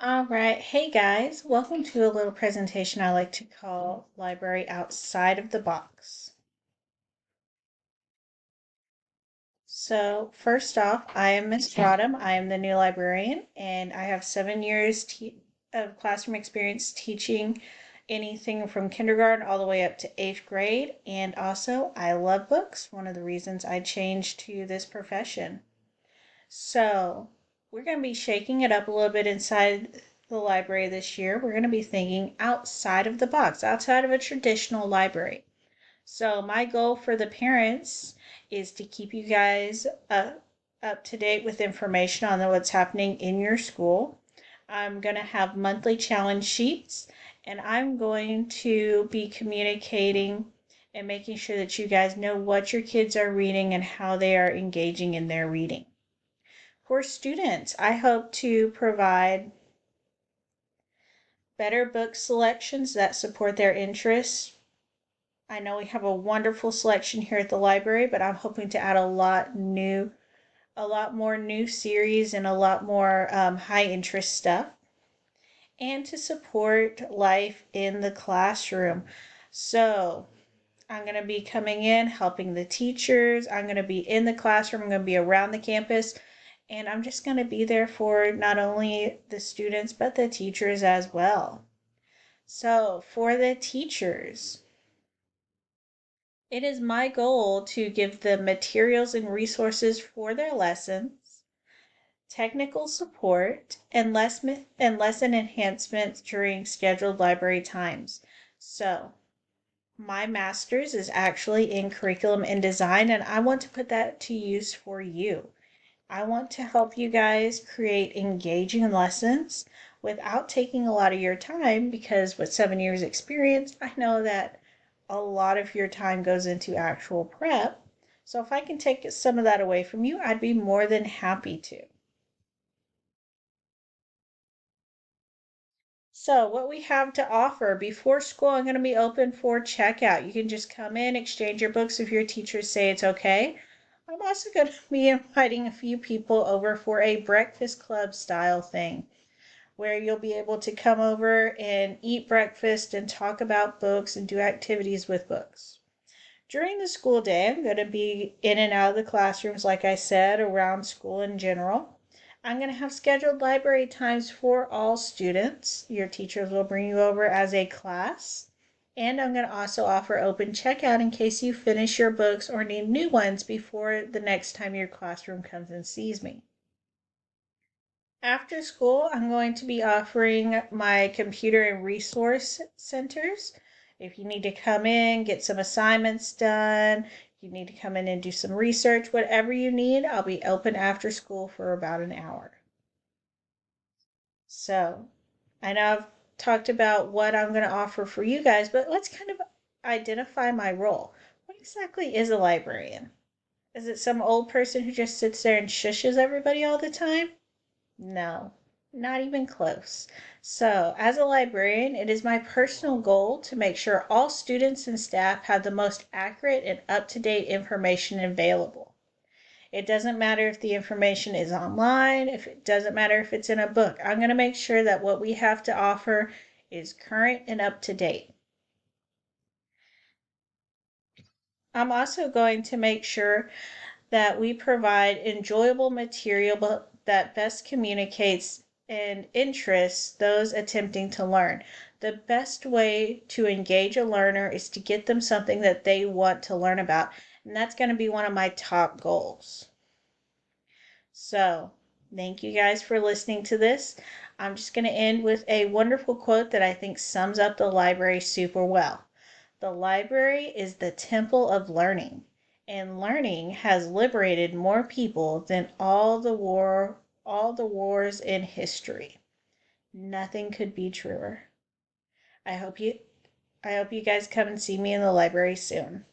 All right. Hey guys, welcome to a little presentation I like to call Library Outside of the Box. So, first off, I am Miss Rodham. I am the new librarian, and I have 7 years of classroom experience teaching anything from kindergarten all the way up to 8th grade. And also, I love books, one of the reasons I changed to this profession. So, we're going to be shaking it up a little bit inside the library this year. We're going to be thinking outside of the box, outside of a traditional library. So, my goal for the parents is to keep you guys up to date with information on what's happening in your school. I'm going to have monthly challenge sheets, and I'm going to be communicating and making sure that you guys know what your kids are reading and how they are engaging in their reading. For students, I hope to provide better book selections that support their interests. I know we have a wonderful selection here at the library, but I'm hoping to add a lot more new series and a lot more high interest stuff, and to support life in the classroom. So I'm going to be coming in, helping the teachers. I'm going to be in the classroom. I'm going to be around the campus. And I'm just going to be there for not only the students, but the teachers as well. So, for the teachers, it is my goal to give them materials and resources for their lessons, technical support, and lesson enhancements during scheduled library times. So, my master's is actually in curriculum and design, and I want to put that to use for you. I want to help you guys create engaging lessons without taking a lot of your time, because with 7 years experience, I know that a lot of your time goes into actual prep. So if I can take some of that away from you, I'd be more than happy to. So what we have to offer before school, I'm going to be open for checkout. You can just come in, exchange your books if your teachers say it's okay. I'm also going to be inviting a few people over for a breakfast club style thing, where you'll be able to come over and eat breakfast and talk about books and do activities with books. During the school day, I'm going to be in and out of the classrooms, like I said, around school in general. I'm going to have scheduled library times for all students. Your teachers will bring you over as a class. And I'm going to also offer open checkout in case you finish your books or need new ones before the next time your classroom comes and sees me. After school, I'm going to be offering my computer and resource centers. If you need to come in, get some assignments done, you need to come in and do some research, whatever you need, I'll be open after school for about an hour. So, I know I've talked about what I'm going to offer for you guys, but let's kind of identify my role. What exactly is a librarian? Is it some old person who just sits there and shushes everybody all the time? No, not even close. So, as a librarian, it is my personal goal to make sure all students and staff have the most accurate and up to date information available. It doesn't matter if the information is online, if it doesn't matter if it's in a book. I'm going to make sure that what we have to offer is current and up to date. I'm also going to make sure that we provide enjoyable material that best communicates and interests those attempting to learn. The best way to engage a learner is to get them something that they want to learn about, and that's going to be one of my top goals. So, thank you guys for listening to this. I'm just going to end with a wonderful quote that I think sums up the library super well. The library is the temple of learning, and learning has liberated more people than all the wars in history. Nothing could be truer. I hope you I hope you guys come and see me in the library soon.